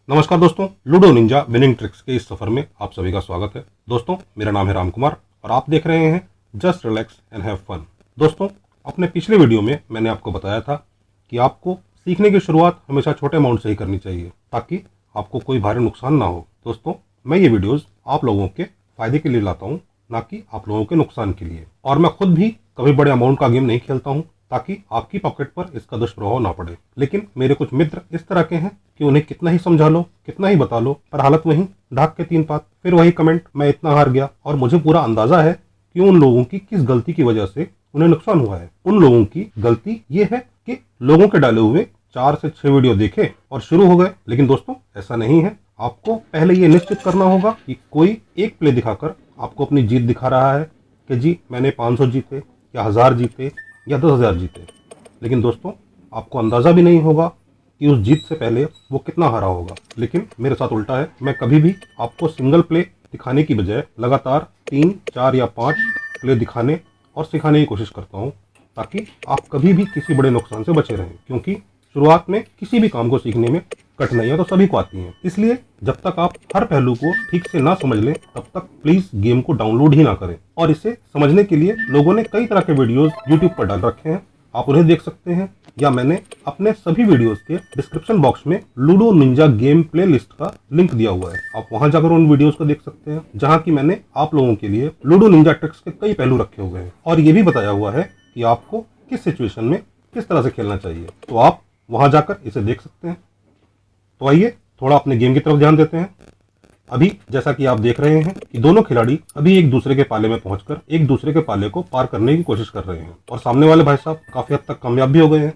नमस्कार दोस्तों, ludo Ninja winning tricks के इस सफर में आप सभी का स्वागत है। दोस्तों, मेरा नाम है राम कुमार और आप देख रहे हैं just relax and have fun. दोस्तों, अपने पिछले वीडियो में मैंने आपको बताया था कि आपको सीखने की शुरुआत हमेशा छोटे अमाउंट से ही करनी चाहिए ताकि आपको कोई भारी नुकसान ना हो। दोस्तों, मैं ये वीडियोस आप लोगों के फायदे के लिए लाता हूँ, ना कि आप लोगों के नुकसान के लिए। और मैं खुद भी कभी बड़े अमाउंट का गेम नहीं खेलता हूँ ताकि आपकी पॉकेट पर इसका दुष्प्रभाव ना पड़े। लेकिन मेरे कुछ मित्र इस तरह के हैं कि उन्हें कितना ही समझा लो, कितना ही बता लो, पर हालत वही ढाक के तीन पात, फिर वही कमेंट, मैं इतना हार गया। और मुझे पूरा अंदाजा है कि उन लोगों की किस गलती की वजह से उन्हें नुकसान हुआ है। उन लोगों की गलती ये है कि लोगों के डाले हुए 4 से 6 वीडियो देखे और शुरू हो गए। लेकिन दोस्तों, ऐसा नहीं है। आपको पहले ये निश्चित करना होगा कि कोई एक प्ले दिखाकर आपको अपनी जीत दिखा रहा है कि जी मैंने 500 जीते या 1000 जीते या 10,000 जीते। लेकिन दोस्तों, आपको अंदाजा भी नहीं होगा कि उस जीत से पहले वो कितना हारा होगा। लेकिन मेरे साथ उल्टा है। मैं कभी भी आपको सिंगल प्ले दिखाने की बजाय लगातार 3, 4 या 5 प्ले दिखाने और सिखाने की कोशिश करता हूँ ताकि आप कभी भी किसी बड़े नुकसान से बचे रहें। क्योंकि शुरुआत में किसी भी काम को सीखने में कठिनाइयां तो सभी को आती हैं। इसलिए जब तक आप हर पहलू को ठीक से ना समझ लें तब तक प्लीज गेम को डाउनलोड ही ना करें। और इसे समझने के लिए लोगों ने कई तरह के वीडियोस यूट्यूब पर डाल रखे हैं, आप उन्हें देख सकते हैं, या मैंने अपने सभी वीडियोस के डिस्क्रिप्शन बॉक्स में ludo Ninja game play list का लिंक दिया हुआ है। आप वहां जाकर उन वीडियोस को देख सकते हैं जहां की मैंने आप लोगों के लिए लूडो निंजा ट्रिक्स के कई पहलू रखे हुए हैं और ये भी बताया हुआ है कि आपको किस सिचुएशन में किस तरह से खेलना चाहिए। तो आप वहां जाकर इसे देख सकते हैं। तो आइए थोड़ा अपने गेम की तरफ ध्यान देते हैं। अभी जैसा कि आप देख रहे हैं कि दोनों खिलाड़ी अभी एक दूसरे के पाले में पहुंचकर एक दूसरे के पाले को पार करने की कोशिश कर रहे हैं और सामने वाले भाई साहब काफी हद तक कामयाब भी हो गए हैं।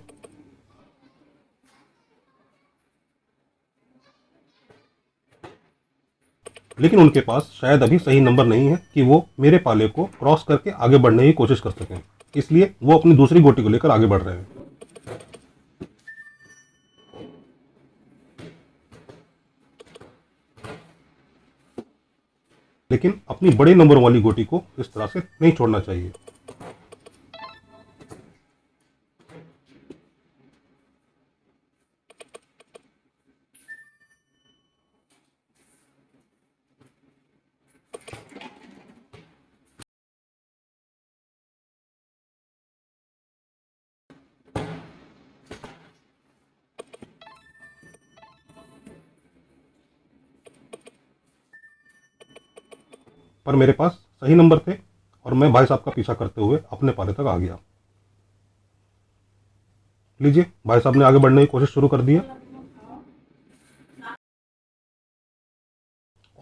लेकिन उनके पास शायद अभी सही नंबर नहीं है कि वो मेरे पाले को क्रॉस करके आगे बढ़ने की कोशिश कर सकें। इसलिए वो अपनी दूसरी गोटी को लेकर आगे बढ़ रहे हैं। लेकिन अपनी बड़े नंबर वाली गोटी को इस तरह से नहीं छोड़ना चाहिए। पर मेरे पास सही नंबर थे और मैं भाई साहब का पीछा करते हुए अपने पाले तक आ गया। लीजिए, भाई साहब ने आगे बढ़ने की कोशिश शुरू कर दी है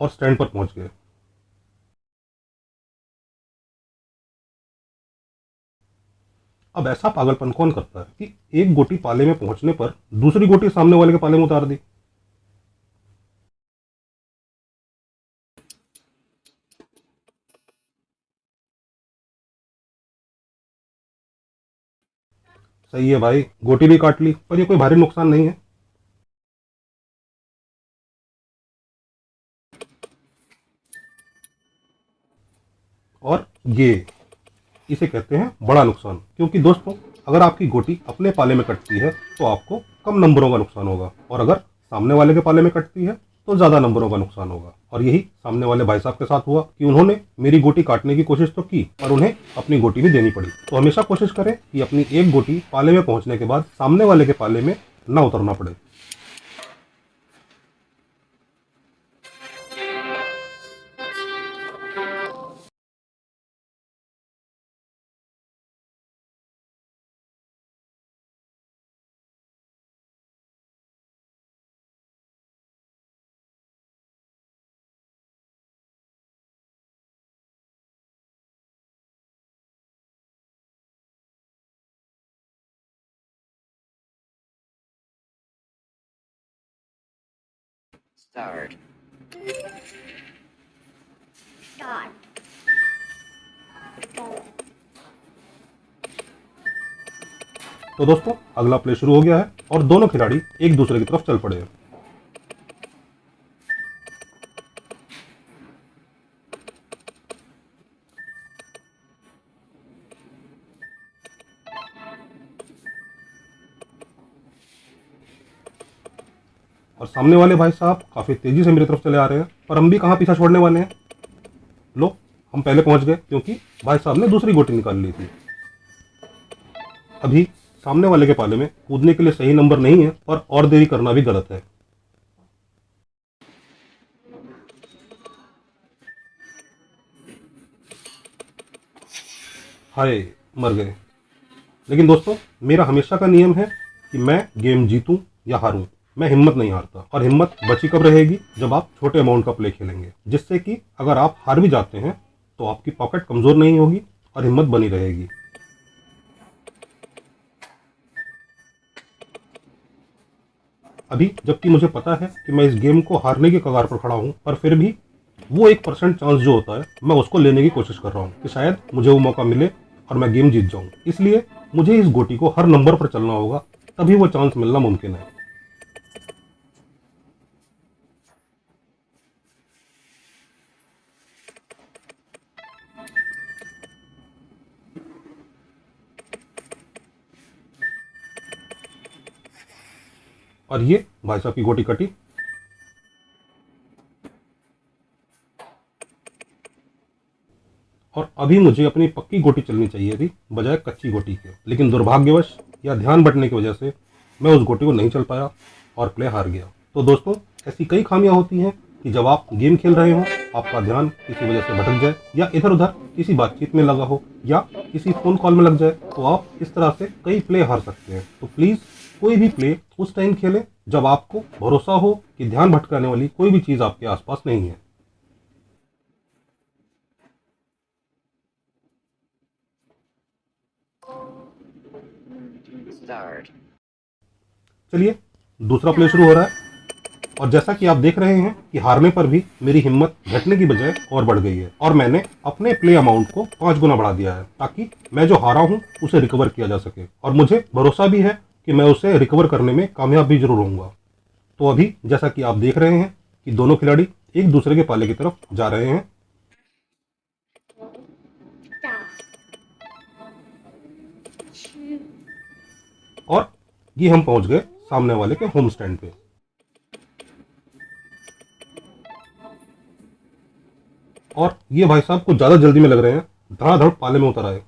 और स्टैंड पर पहुंच गए। अब ऐसा पागलपन कौन करता है कि एक गोटी पाले में पहुंचने पर दूसरी गोटी सामने वाले के पाले में उतार दी। सही है भाई, गोटी भी काट ली, पर ये कोई भारी नुकसान नहीं है। और ये इसे कहते हैं बड़ा नुकसान। क्योंकि दोस्तों, अगर आपकी गोटी अपने पाले में कटती है तो आपको कम नंबरों का नुकसान होगा, और अगर सामने वाले के पाले में कटती है तो ज्यादा नंबरों का नुकसान होगा। और यही सामने वाले भाई साहब के साथ हुआ कि उन्होंने मेरी गोटी काटने की कोशिश तो की और उन्हें अपनी गोटी भी देनी पड़ी। तो हमेशा कोशिश करें कि अपनी एक गोटी पाले में पहुंचने के बाद सामने वाले के पाले में न उतरना पड़े। Start. Start. तो दोस्तों, अगला प्ले शुरू हो गया है और दोनों खिलाड़ी एक दूसरे की तरफ चल पड़े हैं। और सामने वाले भाई साहब काफी तेजी से मेरी तरफ चले आ रहे हैं, पर हम भी कहाँ पीछा छोड़ने वाले हैं। लो, हम पहले पहुंच गए क्योंकि भाई साहब ने दूसरी गोटी निकाल ली थी। अभी सामने वाले के पाले में कूदने के लिए सही नंबर नहीं है, पर और देरी करना भी गलत है। हाय, मर गए। लेकिन दोस्तों, मेरा हमेशा का नियम है कि मैं गेम जीतूं या हारूं, मैं हिम्मत नहीं हारता। और हिम्मत बची कब रहेगी? जब आप छोटे अमाउंट का प्ले खेलेंगे, जिससे कि अगर आप हार भी जाते हैं तो आपकी पॉकेट कमजोर नहीं होगी और हिम्मत बनी रहेगी। अभी जबकि मुझे पता है कि मैं इस गेम को हारने के कगार पर खड़ा हूं, पर फिर भी वो 1% चांस जो होता है, मैं उसको लेने की कोशिश कर रहा हूं कि शायद मुझे वो मौका मिले और मैं गेम जीत जाऊं। इसलिए मुझे इस गोटी को हर नंबर पर चलना होगा, तभी वो चांस मिलना मुमकिन है। और ये भाई साहब की गोटी कटी। और अभी मुझे अपनी पक्की गोटी चलनी चाहिए थी बजाय कच्ची गोटी के, लेकिन दुर्भाग्यवश या ध्यान बटने की वजह से मैं उस गोटी को नहीं चल पाया और प्ले हार गया। तो दोस्तों, ऐसी कई खामियां होती हैं कि जब आप गेम खेल रहे हो, आपका ध्यान किसी वजह से भटक जाए या इधर उधर किसी बातचीत में लगा हो या किसी फोन कॉल में लग जाए, तो आप इस तरह से कई प्ले हार सकते हैं। तो प्लीज कोई भी प्ले उस टाइम खेलें जब आपको भरोसा हो कि ध्यान भटकाने वाली कोई भी चीज आपके आसपास नहीं है। Start. चलिए, दूसरा प्ले शुरू हो रहा है। और जैसा कि आप देख रहे हैं कि हारने पर भी मेरी हिम्मत घटने की बजाय और बढ़ गई है, और मैंने अपने प्ले अमाउंट को 5 गुना बढ़ा दिया है, ताकि मैं जो हारा हूं उसे रिकवर किया जा सके। और मुझे भरोसा भी है कि मैं उसे रिकवर करने में कामयाब भी जरूर होऊंगा। तो अभी जैसा कि आप देख रहे हैं कि दोनों खिलाड़ी एक दूसरे के पाले की तरफ जा रहे हैं। और ये हम पहुंच गए सामने वाले के होम स्टैंड पे। और ये भाई साहब कुछ ज्यादा जल्दी में लग रहे हैं, धड़ाधड़ पाले में उतर आए।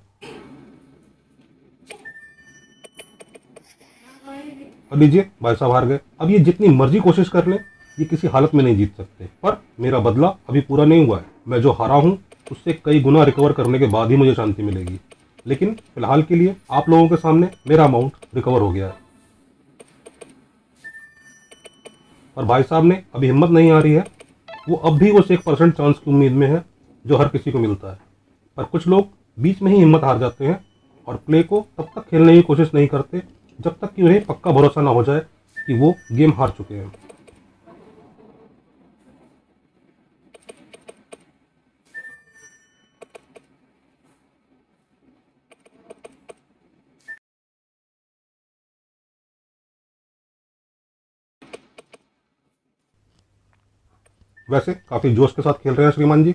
और लीजिए, भाई साहब हार गए। अब ये जितनी मर्जी कोशिश कर ले, ये किसी हालत में नहीं जीत सकते। पर मेरा बदला अभी पूरा नहीं हुआ है। मैं जो हारा हूं उससे कई गुना रिकवर करने के बाद ही मुझे शांति मिलेगी। लेकिन फिलहाल के लिए आप लोगों के सामने मेरा अमाउंट रिकवर हो गया है। और भाई साहब ने अभी हिम्मत नहीं आ रही है। वो अब भी उस 1% चांस की उम्मीद में है जो हर किसी को मिलता है। पर कुछ लोग बीच में ही हिम्मत हार जाते हैं और प्ले को तब तक खेलने की कोशिश नहीं करते जब तक कि उन्हें पक्का भरोसा ना हो जाए कि वो गेम हार चुके हैं। वैसे काफी जोश के साथ खेल रहे हैं श्रीमान जी।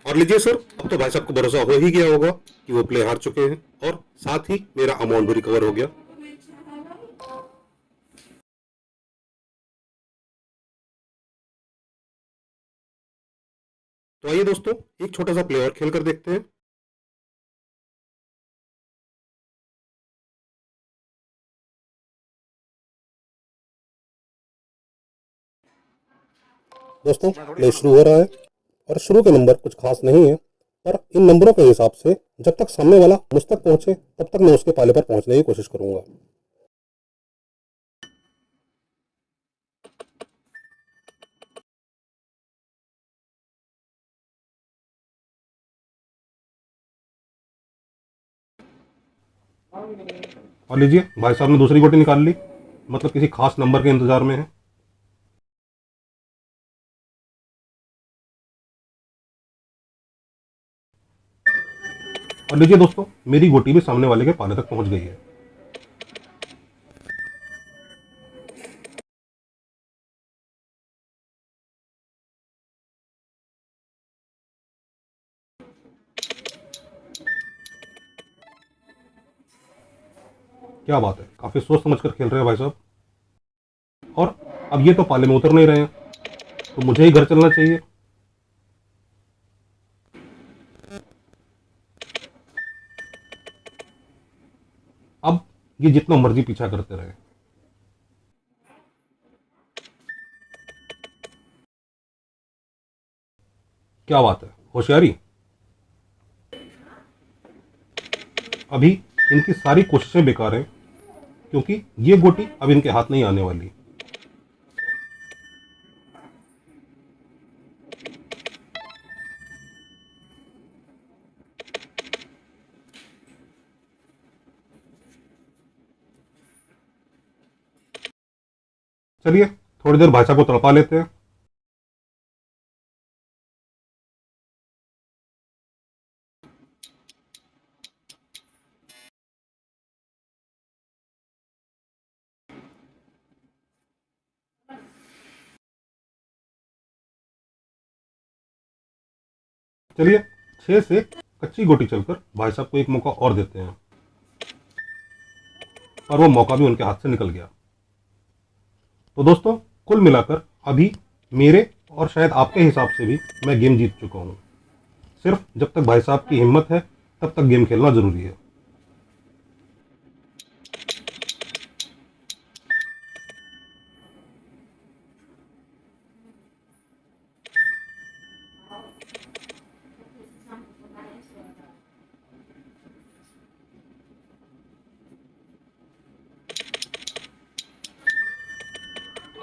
और लीजिए सर, अब तो भाई साहब को भरोसा हो ही गया होगा कि वो प्ले हार चुके हैं, और साथ ही मेरा अमाउंट भी रिकवर हो गया। तो आइए दोस्तों, एक छोटा सा प्ले और खेल कर देखते हैं। दोस्तों, प्ले शुरू हो रहा है और शुरू के नंबर कुछ खास नहीं है, पर इन नंबरों के हिसाब से जब तक सामने वाला मुझ तक पहुंचे तब तक मैं उसके पाले पर पहुंचने की कोशिश करूंगा। और लीजिए भाई साहब ने दूसरी गोटी निकाल ली, मतलब किसी खास नंबर के इंतजार में है। और लीजिए दोस्तों, मेरी गोटी भी सामने वाले के पाले तक पहुंच गई है। क्या बात है, काफी सोच समझ कर खेल रहे हैं भाई साहब। और अब ये तो पाले में उतर नहीं रहे हैं, तो मुझे ही घर चलना चाहिए। अब ये जितना मर्जी पीछा करते रहे। क्या बात है, होशियारी। अभी इनकी सारी कोशिशें बेकार हैं, क्योंकि ये गोटी अब इनके हाथ नहीं आने वाली। चलिए थोड़ी देर भाई साहब को तड़पा लेते हैं। चलिए 6 से कच्ची गोटी चलकर भाई साहब को एक मौका और देते हैं, पर वो मौका भी उनके हाथ से निकल गया। तो दोस्तों, कुल मिलाकर अभी मेरे और शायद आपके हिसाब से भी मैं गेम जीत चुका हूँ। सिर्फ जब तक भाई साहब की हिम्मत है तब तक गेम खेलना जरूरी है।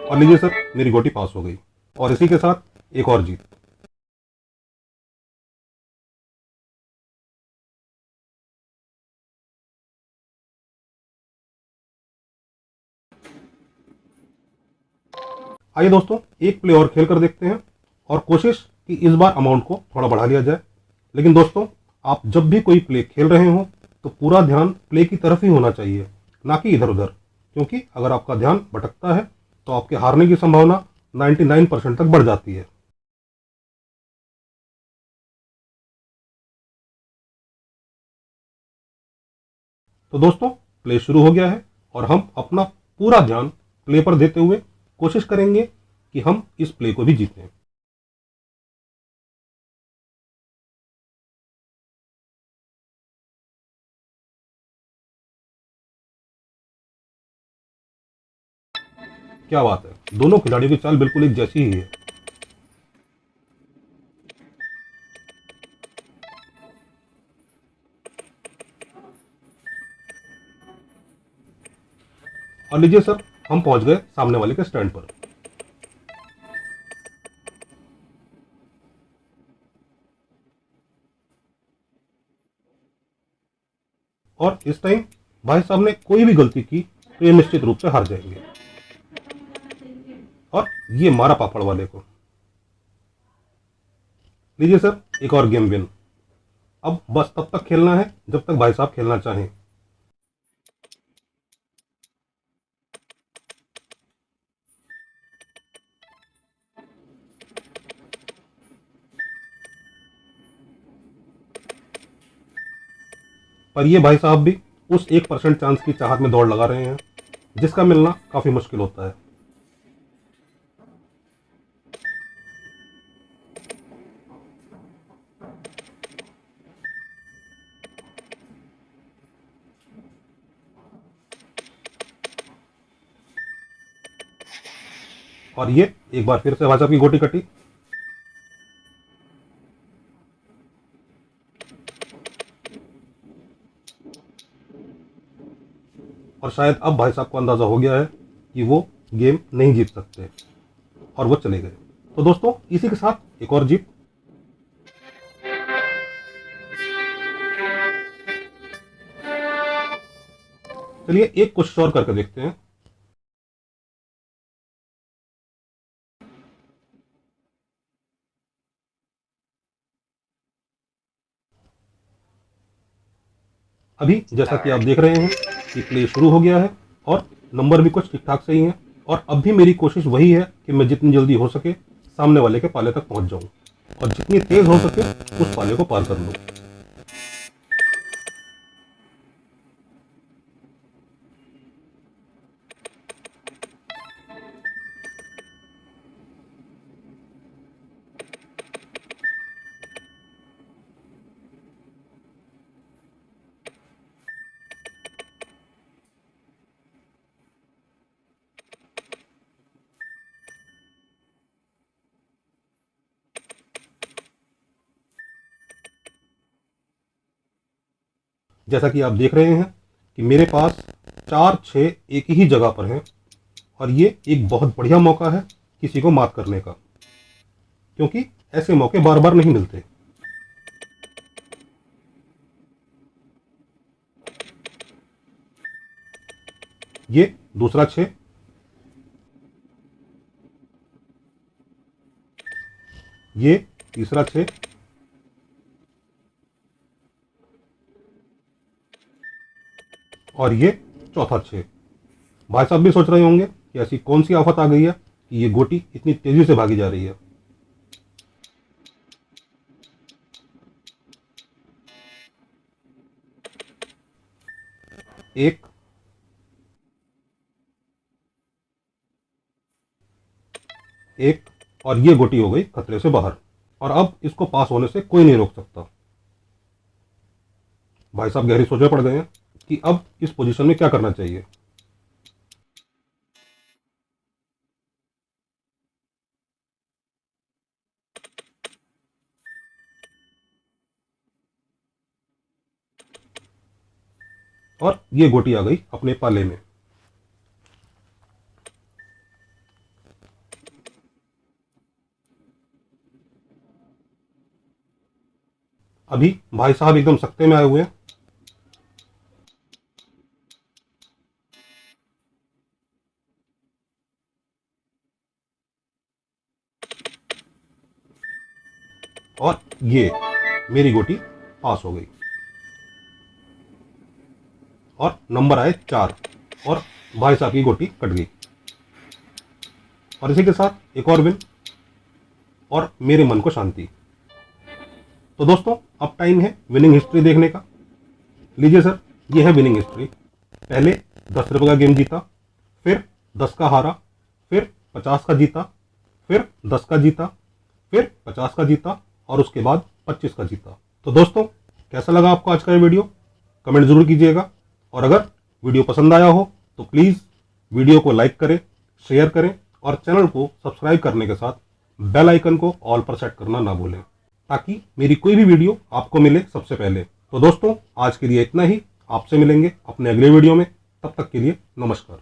और लीजिए सर, मेरी गोटी पास हो गई और इसी के साथ एक और जीत। आइए दोस्तों, एक प्ले और खेल कर देखते हैं और कोशिश कि इस बार अमाउंट को थोड़ा बढ़ा लिया जाए। लेकिन दोस्तों, आप जब भी कोई प्ले खेल रहे हो तो पूरा ध्यान प्ले की तरफ ही होना चाहिए, ना कि इधर उधर, क्योंकि अगर आपका ध्यान भटकता है तो आपके हारने की संभावना 99% तक बढ़ जाती है। तो दोस्तों, प्ले शुरू हो गया है और हम अपना पूरा ध्यान प्ले पर देते हुए कोशिश करेंगे कि हम इस प्ले को भी जीतें। क्या बात है, दोनों खिलाड़ियों की चाल बिल्कुल एक जैसी ही है। और लीजिए सर, हम पहुंच गए सामने वाले के स्टैंड पर। और इस टाइम भाई साहब ने कोई भी गलती की तो ये निश्चित रूप से हार जाएंगे। और ये मारा पापड़ वाले को। लीजिए सर, एक और गेम विन। अब बस तब तक खेलना है जब तक भाई साहब खेलना चाहें। पर ये भाई साहब भी उस 1% चांस की चाहत में दौड़ लगा रहे हैं, जिसका मिलना काफी मुश्किल होता है। और ये एक बार फिर से भाई साहब की गोटी कटी। और शायद अब भाई साहब को अंदाजा हो गया है कि वो गेम नहीं जीत सकते और वो चले गए। तो दोस्तों, इसी के साथ एक और जीत। चलिए एक कोशिश और करके देखते हैं। अभी जैसा कि आप देख रहे हैं कि प्ले शुरू हो गया है और नंबर भी कुछ ठीक ठाक सही है। और अब भी मेरी कोशिश वही है कि मैं जितनी जल्दी हो सके सामने वाले के पाले तक पहुंच जाऊं और जितनी तेज हो सके उस पाले को पार कर लूं। जैसा कि आप देख रहे हैं कि मेरे पास 4-6 एक ही जगह पर हैं और ये एक बहुत बढ़िया मौका है किसी को मात करने का, क्योंकि ऐसे मौके बार बार नहीं मिलते। ये दूसरा 6, ये तीसरा 6, और ये चौथा 6। भाई साहब भी सोच रहे होंगे कि ऐसी कौन सी आफत आ गई है कि ये गोटी इतनी तेजी से भागी जा रही है। एक, एक, और ये गोटी हो गई खतरे से बाहर और अब इसको पास होने से कोई नहीं रोक सकता। भाई साहब गहरी सोच में पड़ गए हैं कि अब इस पोजीशन में क्या करना चाहिए। और ये गोटी आ गई अपने पाले में। अभी भाई साहब एकदम सख्ते में आए हुए हैं। और ये मेरी गोटी पास हो गई और नंबर आए 4 और भाई साहब की गोटी कट गई और इसी के साथ एक और विन और मेरे मन को शांति। तो दोस्तों अब टाइम है विनिंग हिस्ट्री देखने का। लीजिए सर, ये है विनिंग हिस्ट्री। पहले 10 रुपये का गेम जीता, फिर 10 का हारा, फिर 50 का जीता, फिर 10 का जीता, फिर 50 का जीता और उसके बाद 25 का जीता। तो दोस्तों कैसा लगा आपको आज का ये वीडियो, कमेंट जरूर कीजिएगा। और अगर वीडियो पसंद आया हो तो प्लीज़ वीडियो को लाइक करें, शेयर करें और चैनल को सब्सक्राइब करने के साथ बेल आइकन को ऑल पर सेट करना ना भूलें, ताकि मेरी कोई भी वीडियो आपको मिले सबसे पहले। तो दोस्तों आज के लिए इतना ही। आपसे मिलेंगे अपने अगले वीडियो में। तब तक के लिए नमस्कार।